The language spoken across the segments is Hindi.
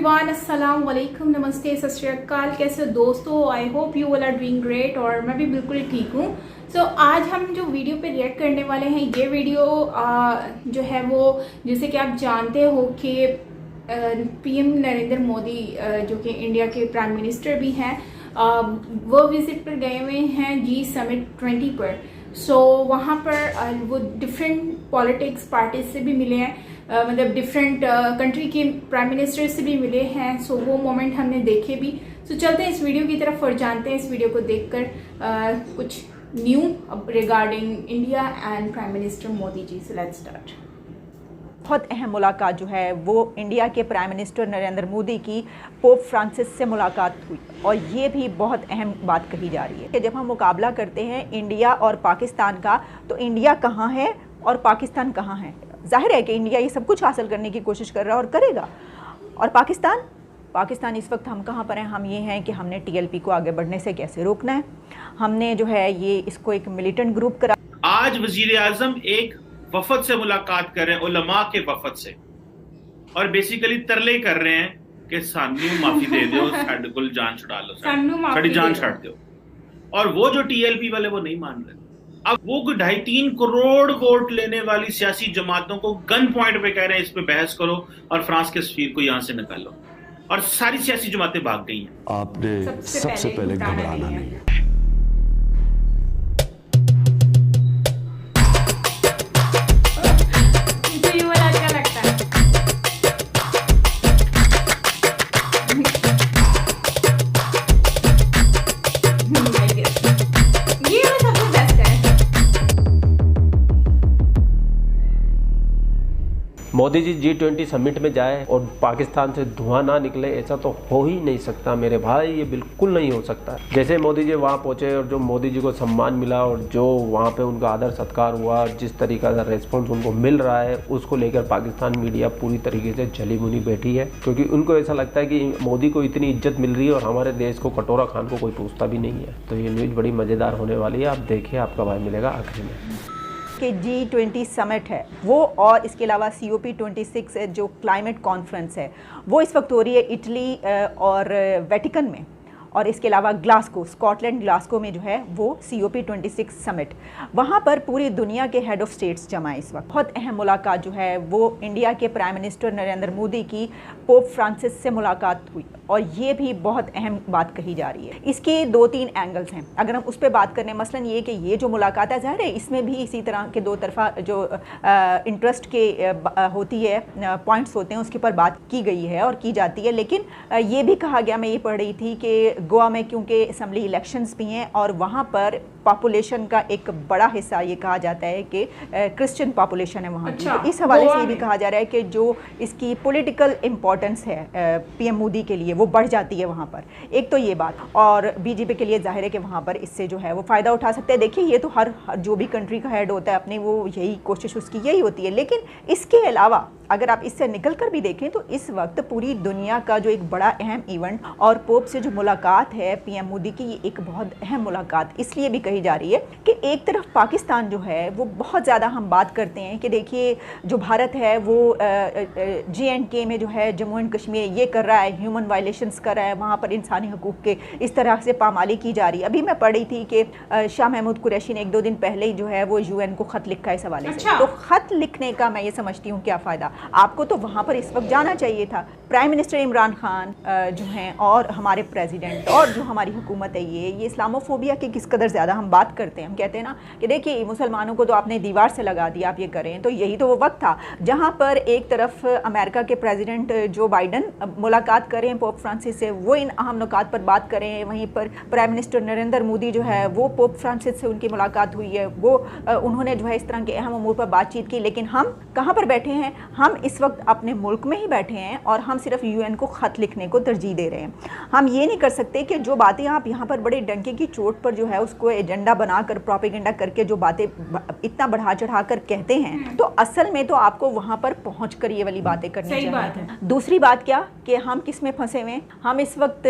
एवरीवन, अस्सलाम वालेकुम, नमस्ते, सत श्री अकाल। कैसे हो दोस्तों? I hope you all are doing great और मैं भी बिल्कुल ठीक हूँ। सो आज हम जो वीडियो पे रिएक्ट करने वाले हैं, ये वीडियो जो है वो जैसे कि आप जानते हो कि पीएम नरेंद्र मोदी जो कि इंडिया के प्राइम मिनिस्टर भी हैं, वो विजिट पर गए हुए हैं जी समिट 20 पर। सो वहाँ पर वो डिफरेंट पॉलिटिक्स पार्टी से भी मिले हैं, मतलब डिफरेंट कंट्री के प्राइम मिनिस्टर से भी मिले हैं। सो वो मोमेंट हमने देखे भी। सो चलते हैं इस वीडियो की तरफ और जानते हैं इस वीडियो को देखकर कुछ new regarding India and prime minister Modi ji. So let's start. बहुत अहम मुलाकात जो है वो इंडिया के प्राइम मिनिस्टर नरेंद्र मोदी की पोप फ्रांसिस से मुलाकात हुई और ये भी बहुत अहम बात कही जा रही है कि जब हम मुकाबला करते हैं इंडिया और पाकिस्तान का, तो इंडिया कहाँ है और पाकिस्तान कहाँ है। जाहिर है कि इंडिया ये सब कुछ हासिल करने की कोशिश कर रहा है और करेगा, और पाकिस्तान इस वक्त हम कहाँ पर हैं? हम ये हैं कि हमने टीएलपी को आगे बढ़ने से कैसे रोकना है। हमने जो है ये इसको एक मिलिटेंट ग्रुप करा। आज वजीर आजम एक वफद से मुलाकात कर रहे हैं, उलमा के वफद से, और बेसिकली तरले कर रहे हैं कि सानू माफी दे दो, साडे को जान छुड़ा लो, साड़ी जान छाड़ दो। और वो जो टीएलपी वाले वो नहीं मान रहे। अब वो 2.5-3 करोड़ वोट लेने वाली सियासी जमातों को गन पॉइंट पे कह रहे हैं इस पे बहस करो और फ्रांस के सफीर को यहां से निकालो, और सारी सियासी जमातें भाग गई हैं। आपने सबसे पहले घबराना नहीं है। मोदी जी G20 समिट में जाए और पाकिस्तान से धुआं ना निकले, ऐसा तो हो ही नहीं सकता मेरे भाई, ये बिल्कुल नहीं हो सकता। जैसे मोदी जी वहाँ पहुँचे और जो मोदी जी को सम्मान मिला और जो वहाँ पे उनका आदर सत्कार हुआ, जिस तरीका का रेस्पॉन्स उनको मिल रहा है, उसको लेकर पाकिस्तान मीडिया पूरी तरीके से जली भुनी बैठी है, क्योंकि उनको ऐसा लगता है कि मोदी को इतनी इज्जत मिल रही है और हमारे देश को, कटोरा खान को कोई पूछता भी नहीं है। तो ये न्यूज़ बड़ी मज़ेदार होने वाली है, आप देखिए आपका भाई मिलेगा आखिर में। कि G20 समिट है वो, और इसके अलावा COP26 जो क्लाइमेट कॉन्फ्रेंस है वो इस वक्त हो रही है इटली और वेटिकन में, और इसके अलावा ग्लासगो, स्कॉटलैंड ग्लासगो में जो है वो COP26 समिट, वहाँ पर पूरी दुनिया के हेड ऑफ स्टेट्स जमा है इस वक्त। बहुत अहम मुलाकात जो है वो इंडिया के प्राइम मिनिस्टर नरेंद्र मोदी की पोप फ्रांसिस से मुलाकात हुई और ये भी बहुत अहम बात कही जा रही है। इसके 2-3 एंगल्स हैं अगर हम उस पर बात करें। मसलन ये कि ये जो मुलाकात है, ज़ाहिर है इसमें भी इसी तरह के दो तरफा जो इंटरेस्ट के होती है, पॉइंट्स होते हैं, उसके ऊपर बात की गई है और की जाती है। लेकिन ये भी कहा गया, मैं ये पढ़ रही थी कि गोवा में क्योंकि असम्बली इलेक्शंस भी हैं और वहाँ पर पॉपुलेशन का एक बड़ा हिस्सा ये कहा जाता है कि क्रिश्चियन पॉपुलेशन है वहाँ की। तो इस हवाले से ये भी कहा जा रहा है कि जो इसकी पॉलिटिकल इम्पोर्टेंस है पीएम मोदी के लिए वो बढ़ जाती है वहाँ पर। एक तो ये बात, और बीजेपी के लिए जाहिर है कि वहाँ पर इससे जो है वो फ़ायदा उठा सकते हैं। देखिए ये तो हर जो भी कंट्री का हेड होता है अपनी, वो यही कोशिश उसकी यही होती है। लेकिन इसके अलावा अगर आप इससे निकल कर भी देखें तो इस वक्त पूरी दुनिया का जो एक बड़ा अहम इवेंट और पोप से जो मुलाकात है पीएम मोदी की, ये एक बहुत अहम मुलाकात इसलिए भी कही जा रही है कि एक तरफ पाकिस्तान जो है वो बहुत ज़्यादा, हम बात करते हैं कि देखिए जो भारत है वो J&K में जो है जम्मू एंड कश्मीर ये कर रहा है, ह्यूमन वायलेशंस कर रहा है, वहाँ पर इंसानी हकूक़ के इस तरह से पामाली की जा रही है। अभी मैं पढ़ रही थी कि शाह महमूद कुरैशी ने 1-2 दिन पहले ही जो है वो UN को ख़त लिखा है इस हवाले से। तो ख़त लिखने का मैं ये समझती हूँ क्या फ़ायदा, आपको तो वहाँ पर इस वक्त जाना चाहिए था। प्राइम मिनिस्टर इमरान खान जो हैं और हमारे प्रेसिडेंट और जो हमारी हुकूमत है, ये इस्लामोफोबिया की किस कदर ज़्यादा हम बात करते हैं। हम कहते हैं ना कि देखिए मुसलमानों को तो आपने दीवार से लगा दिया, आप ये करें। तो यही तो वो वक्त था जहाँ पर एक तरफ अमेरिका के प्रेसिडेंट जो बाइडन मुलाकात करें पोप फ्रांसिस से, वो इन अहम नुकात पर बात करें, वहीं पर प्राइम मिनिस्टर नरेंद्र मोदी जो है वो पोप फ्रांसिस से उनकी मुलाकात हुई है, वो उन्होंने जो है इस तरह के अहम अमूर पर बातचीत की। लेकिन हम कहाँ पर बैठे हैं? हम इस वक्त अपने मुल्क में ही बैठे हैं और हम सिर्फ UN को ख़त लिखने को तरजीह दे रहे हैं। हम ये नहीं कर सकते कि जो बातें आप यहाँ पर बड़े डंके की चोट पर जो है उसको एजेंडा बनाकर, प्रोपेगेंडा करके जो बातें इतना बढ़ा चढ़ा कर कहते हैं, तो असल में तो आपको वहाँ पर पहुँच कर ये वाली बातें करनी चाहिए। दूसरी बात क्या कि हम किस में फंसे हुए हैं? हम इस वक्त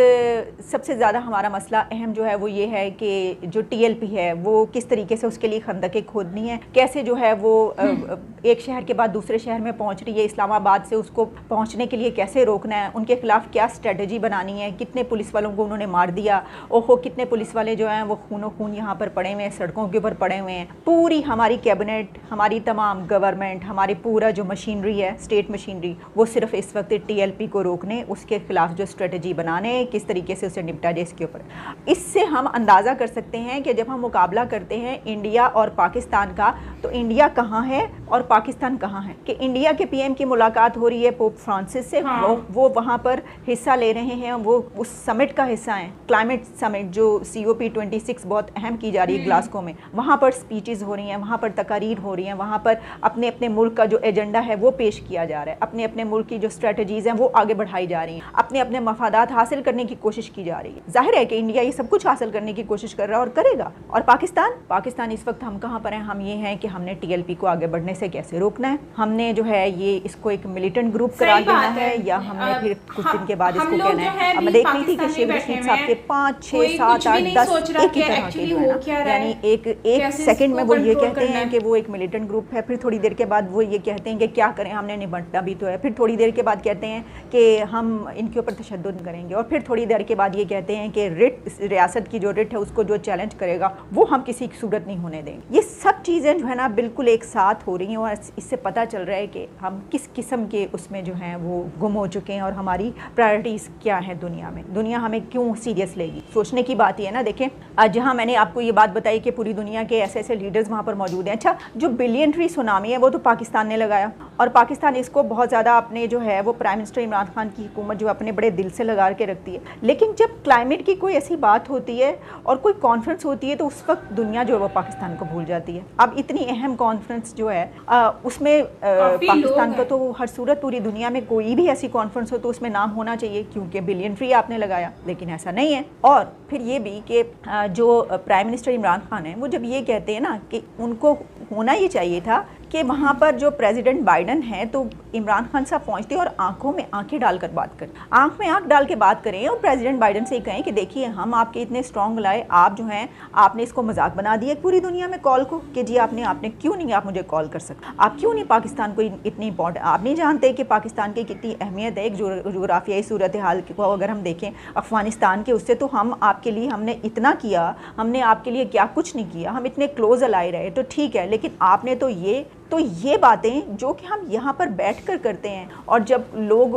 सबसे ज़्यादा हमारा मसला अहम जो है वो ये है कि जो TLP है वो किस तरीके से उसके लिए खंदकें खोदनी है, कैसे जो है वो एक शहर के बाद दूसरे शहर में पहुँच रही है, इस्लामाबाद से उसको पहुँचने के लिए कैसे कैसे रोकना है, उनके खिलाफ क्या स्ट्रेटजी बनानी है, कितने पुलिस वालों को उन्होंने मार दिया, ओहो कितने पुलिस वाले जो हैं वो खूनो खून यहाँ पर पड़े हुए हैं, सड़कों के ऊपर पड़े हुए हैं। पूरी हमारी कैबिनेट, हमारी तमाम गवर्नमेंट, हमारी पूरा जो मशीनरी है, स्टेट मशीनरी, वो सिर्फ इस वक्त TLP को रोकने, उसके खिलाफ जो स्ट्रेटजी बनाने, किस तरीके से उसे निपटा जाए इसके ऊपर। इससे हम अंदाज़ा कर सकते हैं कि जब हम मुकाबला करते हैं इंडिया और पाकिस्तान का, तो इंडिया कहाँ है और पाकिस्तान कहाँ है। कि इंडिया के PM की मुलाकात हो रही है पोप फ्रांसिस से, हाँ। वो वहाँ पर हिस्सा ले रहे हैं, वो उस समिट का हिस्सा हैं, क्लाइमेट समिट जो COP26 बहुत अहम की जा रही है ग्लासगो में। वहाँ पर स्पीचेस हो रही हैं, वहाँ पर तकारीर हो रही हैं, वहाँ पर अपने अपने मुल्क का जो एजेंडा है वो पेश किया जा रहा है, अपने अपने मुल्क की जो स्ट्रेटजीज़ हैं वो आगे बढ़ाई जा रही हैं, अपने अपने मफादात हासिल करने की कोशिश की जा रही है। जाहिर है कि इंडिया ये सब कुछ हासिल करने की कोशिश कर रहा है और करेगा। और पाकिस्तान इस वक्त हम कहाँ पर हैं? हम ये हैं कि हमने TLP को आगे बढ़ने से कैसे रोकना है। हमने जो है ये इसको एक मिलिटेंट ग्रुप करार देना है, या हमने फिर कुछ दिन के बाद इसको कहना है। अब मैं देख रही थी कि शेख रशीद साहब के 5, 6, 7, 8, 10 एक ही तरह के जो है ना, यानी एक सेकंड में वो ये कहते हैं कि वो एक मिलिटेंट ग्रुप है, फिर थोड़ी देर के बाद वो ये कहते हैं कि क्या करें, हमने निपटना भी तो है, फिर थोड़ी देर के बाद कहते हैं कि हम इनके ऊपर तशद्दुद करेंगे, और फिर थोड़ी देर के बाद ये कहते हैं कि रियासत की जो रिट है उसको जो चैलेंज करेगा वो हम किसी की सूरत नहीं होने देंगे। ये सब चीज़ें जो है ना बिल्कुल एक साथ हो रही हैं, और इससे पता चल रहा है कि हम किस किस्म के उसमें जो हैं वो गुम हो चुके हैं, और हमारी प्रायोरिटीज़ क्या है दुनिया में, दुनिया हमें क्यों सीरियस लेगी। सोचने की बात ये है ना, देखें आज जहाँ मैंने आपको ये बात बताई कि पूरी दुनिया के ऐसे ऐसे लीडर्स वहाँ पर मौजूद हैं। अच्छा, जो बिलियनरी सुनामी है वो तो पाकिस्तान ने लगाया, और पाकिस्तान इसको बहुत ज़्यादा अपने जो है वो प्राइम मिनिस्टर इमरान खान की हुकूमत जो अपने बड़े दिल से लगा के रखती है। लेकिन जब क्लाइमेट की कोई ऐसी बात होती है और कोई कॉन्फ्रेंस होती है तो उस वक्त दुनिया जो है वो पाकिस्तान को भूल जाती है। अब इतनी अहम कॉन्फ्रेंस जो है उसमें पाकिस्तान का तो हर सूरत पूरी दुनिया में कोई भी ऐसी कॉन्फ्रेंस हो तो उसमें नाम होना चाहिए, क्योंकि बिलियनरी आपने लगाया, लेकिन ऐसा नहीं है। और फिर ये भी कि जो प्राइम मिनिस्टर इमरान खान है वो जब ये कहते हैं ना कि उनको होना ये चाहिए था कि वहाँ पर जो प्रेसिडेंट बाइडन है तो इमरान खान साहब पहुँचते और आंखों में आंखें डालकर बात करें, आंख में आंख डाल के बात करें, और प्रेसिडेंट बाइडन से कहें कि देखिए हम आपके इतने स्ट्रॉन्ग लाए, आप जो हैं आपने इसको मजाक बना दिया पूरी दुनिया में कॉल को कि जी आपने क्यों नहीं, आप मुझे कॉल कर सकते, आप क्यों नहीं पाकिस्तान को इतनी इंपॉर्टेंट, आप नहीं जानते कि पाकिस्तान की कितनी अहमियत है। एक जोग्राफियाई सूरत हाल को अगर हम देखें अफगानिस्तान के उससे, तो हम आपके लिए हमने इतना किया, हमने आपके लिए क्या कुछ नहीं किया, हम इतने क्लोज अलाई रहे, तो ठीक है, लेकिन आपने तो ये बातें जो कि हम यहाँ पर बैठकर करते हैं, और जब लोग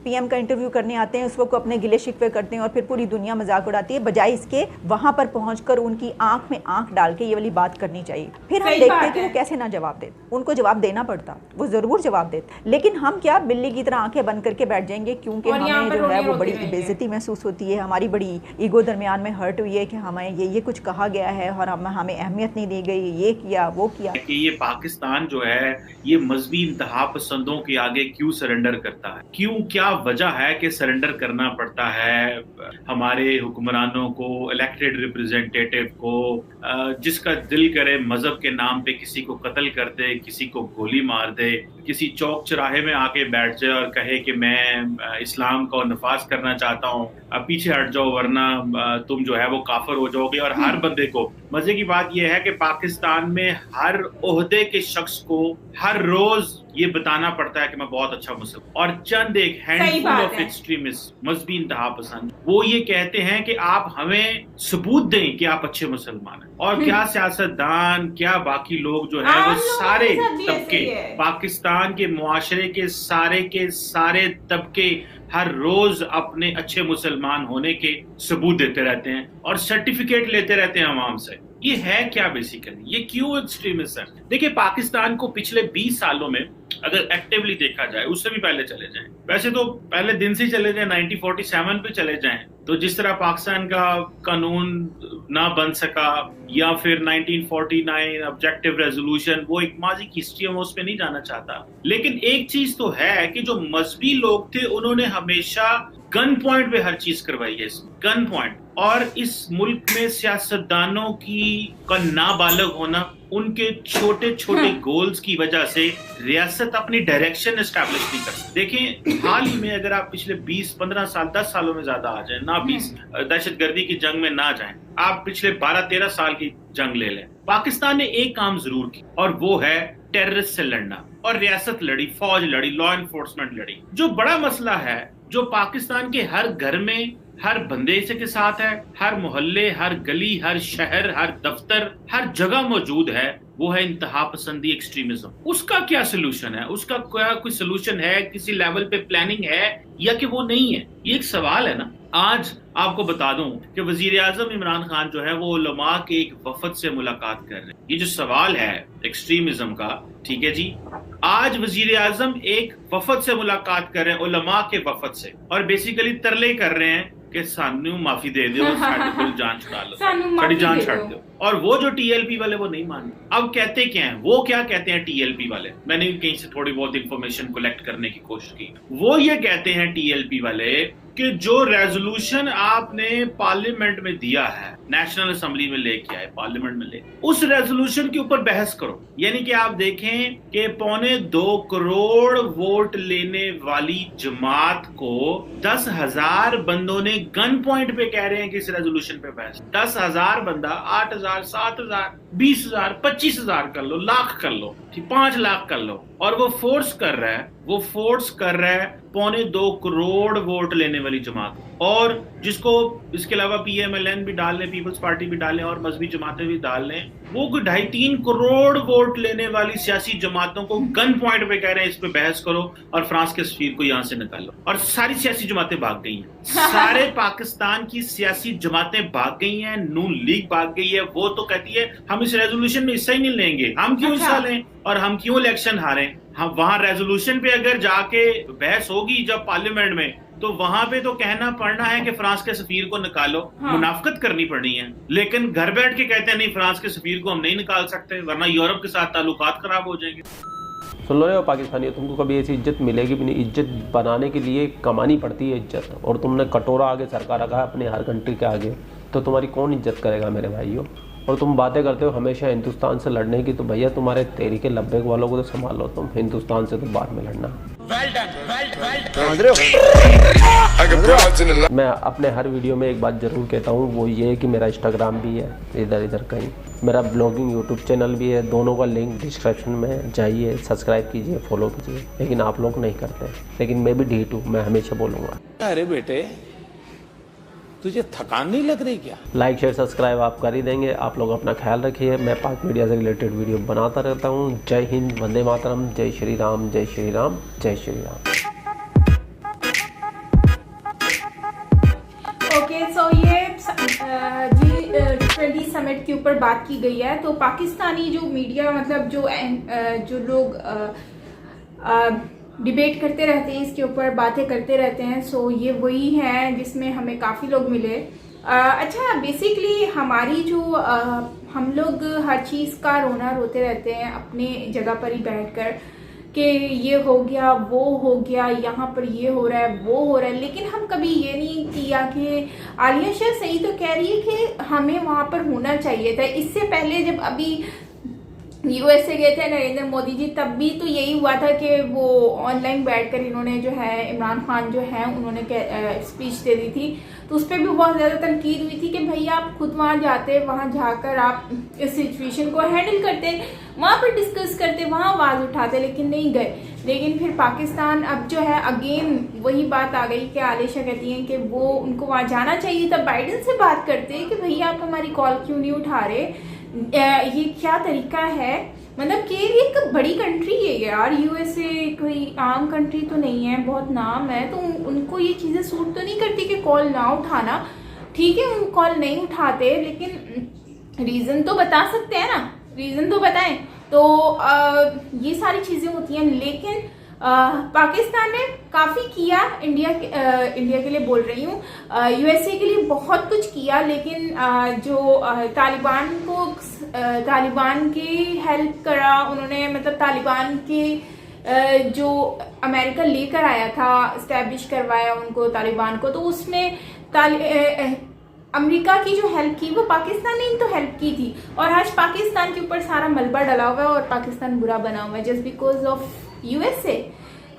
PM का इंटरव्यू करने आते हैं उस वक्त अपने गिले शिकवे करते हैं और फिर पूरी दुनिया मजाक उड़ाती है, बजाय इसके वहाँ पर पहुँचकर उनकी आंख में आंख डाल के ये वाली बात करनी चाहिए। फिर हम देखते हैं कि वो कैसे ना जवाब देते, उनको जवाब देना पड़ता, वो ज़रूर जवाब देते, लेकिन हम क्या बिल्ली की तरह आंखें बंद करके बैठ जाएंगे, क्योंकि हमें जो है वो बड़ी बेइज्जती महसूस होती है, हमारी बड़ी ईगो दरमियान में हर्ट हुई है कि हमें ये कुछ कहा गया है और हमें अहमियत नहीं दी गई, ये किया वो किया। कि ये पाकिस्तान जो है ये मजहबी इंतहा पसंदों के आगे क्यों सरेंडर करता है, क्यों, क्या वजह है कि सरेंडर करना पड़ता है हमारे हुक्मरानों को, इलेक्टेड रिप्रेजेंटेटिव को, जिसका दिल करे मजहब के नाम पे किसी को कत्ल कर दे, किसी को गोली मार दे, किसी चौक चौराहे में आके बैठ जाए और कहे कि मैं इस्लाम का नफाज करना चाहता हूँ, पीछे हट जाओ वरना तुम जो है वो काफिर हो जाओगे। और हर बंदे को, मजे की बात यह है कि पाकिस्तान में हर ओहदे के शख्स को हर रोज ये बताना पड़ता है कि मैं बहुत अच्छा मुस्लिम, और चंद एक हैंडफुल ऑफ एक्सट्रीमिस्ट मजहबी इंतहा पसंद वो ये कहते हैं कि आप हमें सबूत दें कि आप अच्छे मुसलमान हैं। और क्या सियासतदान, क्या बाकी लोग जो है वो सारे तबके, पाकिस्तान के मुआशरे के सारे तबके हर रोज अपने अच्छे मुसलमान होने के सबूत देते रहते हैं और सर्टिफिकेट लेते रहते हैं आवाम से। ये है क्या बेसिकली, ये क्यों एक्सट्रीमिस्ट है? देखिए, पाकिस्तान को पिछले 20 सालों में अगर एक्टिवली देखा जाए, उससे भी पहले चले जाएं, वैसे तो पहले दिन से चले जाएं, 1947 पे चले जाएं, तो जिस तरह पाकिस्तान का कानून ना बन सका, या फिर 1949 ऑब्जेक्टिव रेजोल्यूशन, वो एक माजी की हिस्ट्री है, मैं उस पर नहीं जाना चाहता। लेकिन एक चीज तो है कि जो मजहबी लोग थे उन्होंने हमेशा गन पॉइंट पे हर चीज करवाई है, गन पॉइंट। और इस मुल्क में सियासतदानों का नाबालिग होना, उनके छोटे छोटे गोल्स की वजह से रियासत अपनी डायरेक्शन एस्टैब्लिश नहीं कर सकती। देखें, हाल ही में अगर आप पिछले 20-15 साल, 10 सालों में ज्यादा आ जाए ना, 20 दहशतगर्दी की जंग में ना जाएं, आप पिछले 12-13 साल की जंग ले लें, पाकिस्तान ने एक काम जरूर किया और वो है टेररिस्ट से लड़ना। और रियासत लड़ी, फौज लड़ी, लॉ एनफोर्समेंट लड़ी। जो बड़ा मसला है, जो पाकिस्तान के हर घर में, हर बंदे से के साथ है, हर मोहल्ले, हर गली, हर शहर, हर दफ्तर, हर जगह मौजूद है, वो है इंतहा पसंदी, एक्सट्रीमिज्म। उसका क्या सोल्यूशन है? उसका क्या कोई सोल्यूशन है? किसी लेवल पे प्लानिंग है या कि वो नहीं है? ये एक सवाल है ना। आज आपको बता दूं कि वजीर आजम इमरान खान जो है वो उलमा के एक वफद से मुलाकात कर रहे हैं। ये जो सवाल है एक्सट्रीमिज्म का, ठीक है जी, आज वजीर आजम एक वफद से मुलाकात कर रहे हैं, उलमा के वफद से, और बेसिकली तरले कर रहे हैं कि सानू माफी दे दो, साडी जान छुड़ा लो, साडी जान छुड़ा दो। और वो जो टीएलपी वाले वो नहीं मान रहे। अब कहते क्या हैं, वो क्या कहते हैं टीएलपी वाले? मैंने कहीं से थोड़ी बहुत इंफॉर्मेशन कलेक्ट करने की कोशिश की। वो ये कहते हैं टीएलपी वाले कि जो रेजोल्यूशन आपने पार्लियामेंट में दिया है, नेशनल असेंबली में लेके आए, पार्लियामेंट में ले, उस रेजोल्यूशन के ऊपर बहस करो। यानी कि आप देखें कि 2.25 करोड़ वोट लेने वाली जमात को 10,000 बंदों ने गन पॉइंट पे कह रहे हैं कि इस रेजोल्यूशन पे बहस। 10,000 बंदा 8,000, 7,000, 20,000, 25,000 कर लो, लाख कर लो, 5 लाख कर लो, और वो फोर्स कर रहा है 2.25 करोड़ वोट लेने वाली जमात, और जिसको इसके अलावा पीएमएलएन भी डाल लें, पीपल्स पार्टी भी डाल लें और मजहबी जमातें भी डाल लें, वो 2.5-3 करोड़ वोट लेने वाली सियासी जमातों को गन पॉइंट पे कह रहे हैं इस पे बहस करो और फ्रांस के सफीर को यहां से निकालो। और सारी सियासी जमातें भाग गई हैं, सारे पाकिस्तान की सियासी जमातें भाग गई हैं, नून लीग भाग गई है। वो तो कहती है हम इस रेजोल्यूशन में हिस्सा ही नहीं लेंगे, हम क्यों हिस्सा लें और हम क्यों इलेक्शन हारें। हम वहां रेजोल्यूशन पे अगर जाके बहस होगी जब पार्लियामेंट में, तो वहां पे तो कहना पड़ना है कि फ्रांस के सफीर को निकालो, मुनाफकत करनी पड़नी है। लेकिन घर बैठ के कहते हैं नहीं, फ्रांस के सफीर को हम नहीं निकाल सकते वरना यूरोप के साथ ताल्लुकात खराब हो जाएंगे। सुन लो पाकिस्तानी, तुमको कभी ऐसी इज्जत मिलेगी भी नहीं। इज्जत बनाने के लिए कमानी पड़ती है इज्जत, और तुमने कटोरा आगे सरकार रखा है अपने हर कंट्री के आगे, तो तुम्हारी कौन इज्जत करेगा मेरे भाइयों। और तुम बातें करते हो हमेशा हिंदुस्तान से लड़ने की, तो भैया तुम्हारे तहरीके लब्बैक वालों को तो संभाल लो, तुम हिंदुस्तान से तो बाद में लड़ना। मैं अपने हर वीडियो में एक बात जरूर कहता हूँ, वो ये है कि मेरा इंस्टाग्राम भी है इधर कहीं, मेरा ब्लॉगिंग यूट्यूब चैनल भी है, दोनों का लिंक डिस्क्रिप्शन में, जाइए सब्सक्राइब कीजिए, फॉलो कीजिए। लेकिन आप लोग नहीं करते, लेकिन मैं भी ढीठ हूँ, मैं हमेशा बोलूँगा। अरे बेटे तुझे थकान नहीं लग रही क्या? लाइक शेयर सब्सक्राइब आप कर ही देंगे। आप लोग अपना ख्याल रखिए। मैं पाक मीडिया से रिलेटेड वीडियो बनाता रहता हूँ। जय हिंद, वंदे मातरम, जय श्री राम, जय श्री राम, जय श्री राम। ओके, सो ये G20 समिट के ऊपर बात की गई है। तो पाकिस्तानी जो मीडिया, मतलब जो लोग डिबेट करते रहते हैं, इसके ऊपर बातें करते रहते हैं, सो ये वही है जिसमें हमें काफ़ी लोग मिले। अच्छा, बेसिकली हमारी जो हम लोग हर चीज़ का रोना रोते रहते हैं अपने जगह पर ही बैठकर कि ये हो गया, वो हो गया, यहाँ पर ये हो रहा है, वो हो रहा है, लेकिन हम कभी ये नहीं किया कि आलिया शाह सही तो कह रही है कि हमें वहाँ पर होना चाहिए था। इससे पहले जब अभी यूएसए गए थे नरेंद्र मोदी जी, तब भी तो यही हुआ था कि वो ऑनलाइन बैठकर इन्होंने जो है, इमरान खान जो है उन्होंने स्पीच दे दी थी, तो उस पर भी बहुत ज़्यादा तनकीद हुई थी कि भैया आप खुद वहाँ जाते, वहाँ जाकर आप इस सिचुएशन को हैंडल करते, वहाँ पर डिस्कस करते, वहाँ आवाज़ उठाते, लेकिन नहीं गए। लेकिन फिर पाकिस्तान अब जो है अगेन वही बात आ गई कि आलिया शाह कहती हैं कि वो उनको वहाँ जाना चाहिए था, बाइडेन से बात करते हैं कि भैया आप हमारी कॉल क्यों नहीं उठा रहे, ये क्या तरीका है। मतलब कि एक बड़ी कंट्री है यार, यूएसए कोई आम कंट्री तो नहीं है, बहुत नाम है, तो उनको ये चीज़ें सूट तो नहीं करती कि कॉल ना उठाना। ठीक है, उन कॉल नहीं उठाते, लेकिन रीज़न तो बता सकते हैं ना, रीज़न तो बताएं। तो ये सारी चीज़ें होती हैं, लेकिन पाकिस्तान ने काफ़ी किया, इंडिया के लिए बोल रही हूँ, यूएसए के लिए बहुत कुछ किया, लेकिन जो तालिबान की हेल्प करा उन्होंने, मतलब तालिबान के जो अमेरिका लेकर आया था, इस्टेब्लिश करवाया उनको तालिबान को, तो उसमें अमेरिका की जो हेल्प की वो पाकिस्तान ने तो हेल्प की थी। और आज पाकिस्तान के ऊपर सारा मलबा डला हुआ है और पाकिस्तान बुरा बना हुआ है जस्ट बिकॉज ऑफ यूएसए।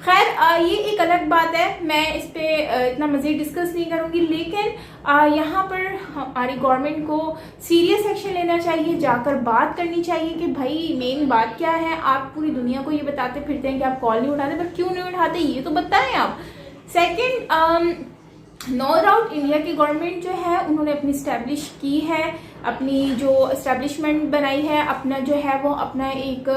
खैर ये एक अलग बात है, मैं इस पे इतना मज़ीद डिस्कस नहीं करूँगी, लेकिन यहाँ पर हमारी गवर्नमेंट को सीरियस एक्शन लेना चाहिए, जाकर बात करनी चाहिए कि भाई मेन बात क्या है। आप पूरी दुनिया को ये बताते फिरते हैं कि आप कॉल नहीं उठाते, पर क्यों नहीं उठाते ये तो बताएं आप। सेकेंड, नो डाउट इंडिया की गवर्नमेंट जो है उन्होंने अपनी इस्टेब्लिश की है, अपनी जो इस्टेब्लिशमेंट बनाई है, अपना जो है वो अपना एक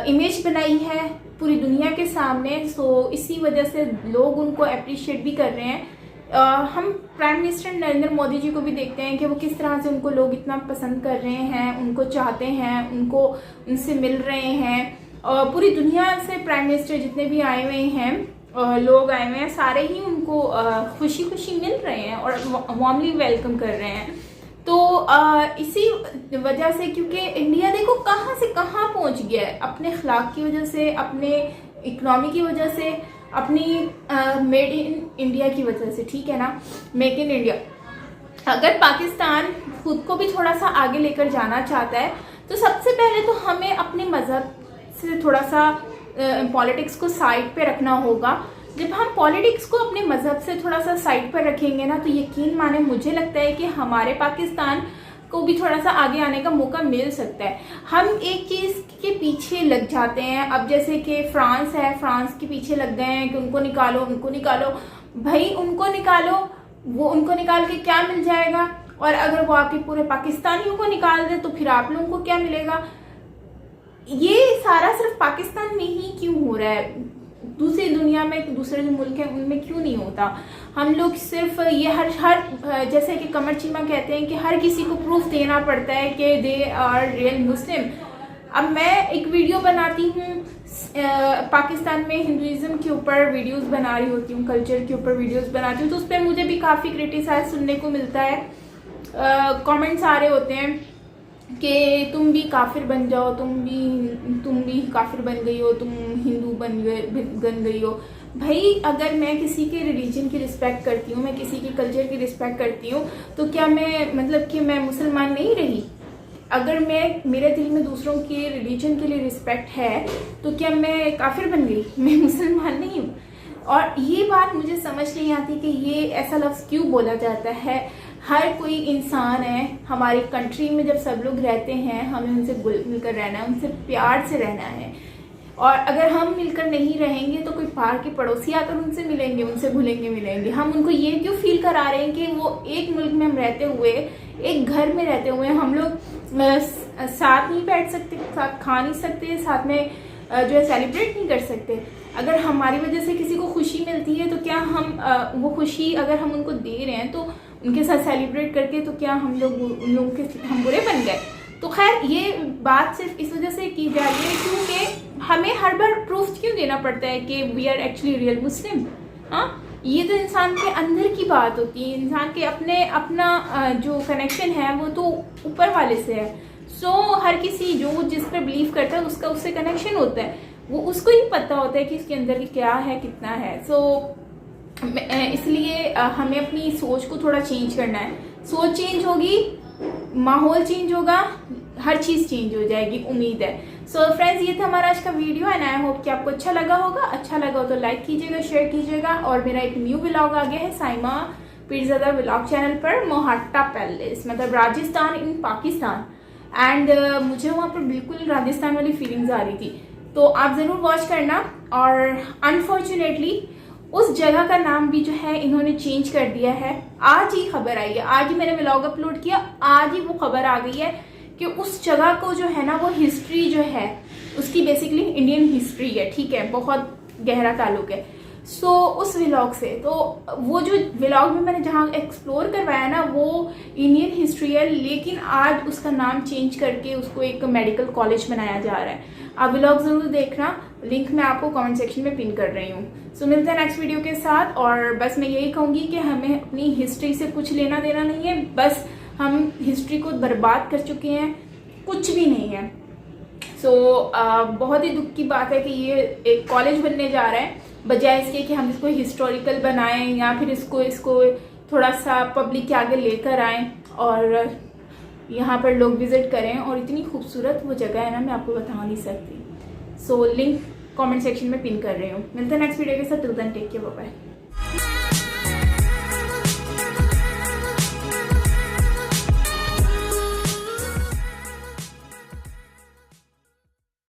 इमेज बनाई है पूरी दुनिया के सामने। सो इसी वजह से लोग उनको अप्रिशिएट भी कर रहे हैं। हम प्राइम मिनिस्टर नरेंद्र मोदी जी को भी देखते हैं कि वो किस तरह से उनको लोग इतना पसंद कर रहे हैं, उनको चाहते हैं, उनसे मिल रहे हैं। पूरी दुनिया से प्राइम मिनिस्टर जितने भी आए हुए हैं, लोग आए हुए हैं, सारे ही उनको खुशी खुशी मिल रहे हैं और वार्मली वेलकम कर रहे हैं। तो इसी वजह से, क्योंकि इंडिया देखो कहाँ से कहाँ पहुँच गया है, अपने अखलाक की वजह से, अपने इकनॉमी की वजह से, अपनी मेड इन इंडिया की वजह से, ठीक है ना, मेक इन इंडिया। अगर पाकिस्तान खुद को भी थोड़ा सा आगे लेकर जाना चाहता है तो सबसे पहले तो हमें अपने मज़हब से थोड़ा सा पॉलिटिक्स को साइड पे रखना होगा। जब हम पॉलिटिक्स को अपने मज़हब से थोड़ा सा साइड पर रखेंगे ना, तो यकीन माने मुझे लगता है कि हमारे पाकिस्तान को भी थोड़ा सा आगे आने का मौका मिल सकता है। हम एक चीज़ के पीछे लग जाते हैं, अब जैसे कि फ्रांस है, फ्रांस के पीछे लग गए हैं कि उनको निकालो, उनको निकालो। भाई उनको निकालो, वो उनको निकाल के क्या मिल जाएगा? और अगर वो आके पूरे पाकिस्तानियों को निकाल दे तो फिर आप लोगों को क्या मिलेगा? ये सारा सिर्फ पाकिस्तान में ही क्यों हो रहा है? दूसरी दुनिया में, दूसरे जो मुल्क हैं उनमें क्यों नहीं होता? हम लोग सिर्फ ये हर जैसे कि कमर चीमा कहते हैं कि हर किसी को प्रूफ देना पड़ता है कि दे आर रियल मुस्लिम। अब मैं एक वीडियो बनाती हूँ, पाकिस्तान में हिंदुइज्म के ऊपर वीडियोस बना रही होती हूँ, कल्चर के ऊपर वीडियोस बनाती हूँ, तो उस पर मुझे भी काफ़ी क्रिटिसाइज सुनने को मिलता है। कमेंट्स आ रहे होते हैं कि तुम भी काफिर बन जाओ, तुम भी काफिर बन गई हो, तुम हिंदू बन गई हो। भाई अगर मैं किसी के रिलीजन की रिस्पेक्ट करती हूँ, मैं किसी के कल्चर की रिस्पेक्ट करती हूँ, तो क्या मैं मतलब कि मैं मुसलमान नहीं रही? अगर मेरे दिल में दूसरों के रिलीजन के लिए रिस्पेक्ट है तो क्या मैं काफिर बन गई? मैं मुसलमान नहीं हूँ। और ये बात मुझे समझ नहीं आती कि ये ऐसा लफ्ज़ क्यों बोला जाता है। हर कोई इंसान है, हमारी कंट्री में जब सब लोग रहते हैं हमें उनसे मिलकर रहना है, उनसे प्यार से रहना है। और अगर हम मिलकर नहीं रहेंगे तो कोई पार के पड़ोसी आकर उनसे मिलेंगे, उनसे घुलेंगे मिलेंगे। हम उनको ये क्यों फील करा रहे हैं कि वो एक मुल्क में हम रहते हुए, एक घर में रहते हुए हम लोग साथ नहीं बैठ सकते, साथ खा नहीं सकते, साथ में जो है सेलिब्रेट नहीं कर सकते। अगर हमारी वजह से किसी को खुशी मिलती है तो क्या हम वो खुशी अगर हम उनको दे रहे हैं तो उनके साथ सेलिब्रेट करके तो क्या हम लोगों के हम बुरे बन गए? तो खैर ये बात सिर्फ इस वजह से की जा रही है क्योंकि हमें हर बार प्रूफ क्यों देना पड़ता है कि वी आर एक्चुअली रियल मुस्लिम। हाँ, ये तो इंसान के अंदर की बात होती है, इंसान के अपना जो कनेक्शन है वो तो ऊपर वाले से है। सो हर किसी जो जिस पर बिलीव करता है उसका उससे कनेक्शन होता है, वो उसको ही पता होता है कि इसके अंदर क्या है, कितना है। सो इसलिए हमें अपनी सोच को थोड़ा चेंज करना है। सोच चेंज होगी, माहौल चेंज होगा, हर चीज़ चेंज हो जाएगी, उम्मीद है। सो फ्रेंड्स, ये था हमारा आज का वीडियो एंड आई होप कि आपको अच्छा लगा होगा। अच्छा लगा हो तो लाइक कीजिएगा, शेयर कीजिएगा। और मेरा एक न्यू व्लॉग आ गया है साइमा पीरज़ादा व्लॉग चैनल पर, मोहट्टा पैलेस, मतलब राजस्थान इन पाकिस्तान। एंड मुझे वहाँ पर बिल्कुल राजस्थान वाली फीलिंग्स आ रही थी, तो आप ज़रूर वॉच करना। और अनफॉर्चुनेटली उस जगह का नाम भी जो है इन्होंने चेंज कर दिया है। आज ही खबर आई है, आज ही मैंने व्लॉग अपलोड किया, आज ही वो खबर आ गई है कि उस जगह को जो है ना, वो हिस्ट्री जो है उसकी बेसिकली इंडियन हिस्ट्री है, ठीक है, बहुत गहरा ताल्लुक है। सो उस व्लॉग से, तो वो जो व्लॉग में मैंने जहाँ एक्सप्लोर करवाया ना वो इंडियन हिस्ट्री है, लेकिन आज उसका नाम चेंज करके उसको एक मेडिकल कॉलेज बनाया जा रहा है। आप व्लॉग ज़रूर देखना, लिंक मैं आपको कमेंट सेक्शन में पिन कर रही हूँ। सो मिलते हैं नेक्स्ट वीडियो के साथ। और बस मैं यही कहूँगी कि हमें अपनी हिस्ट्री से कुछ लेना देना नहीं है, बस हम हिस्ट्री को बर्बाद कर चुके हैं, कुछ भी नहीं है। सो बहुत ही दुख की बात है कि ये एक कॉलेज बनने जा रहा है, बजाय इसके कि हम इसको हिस्टोरिकल बनाएं या फिर इसको थोड़ा सा पब्लिक के आगे लेकर आएं और यहाँ पर लोग विजिट करें। और इतनी खूबसूरत वो जगह है ना, मैं आपको बता नहीं सकती। सो लिंक कमेंट सेक्शन में पिन कर रही हूँ। मिलते हैं नेक्स्ट वीडियो के साथ, till then take care, bye bye.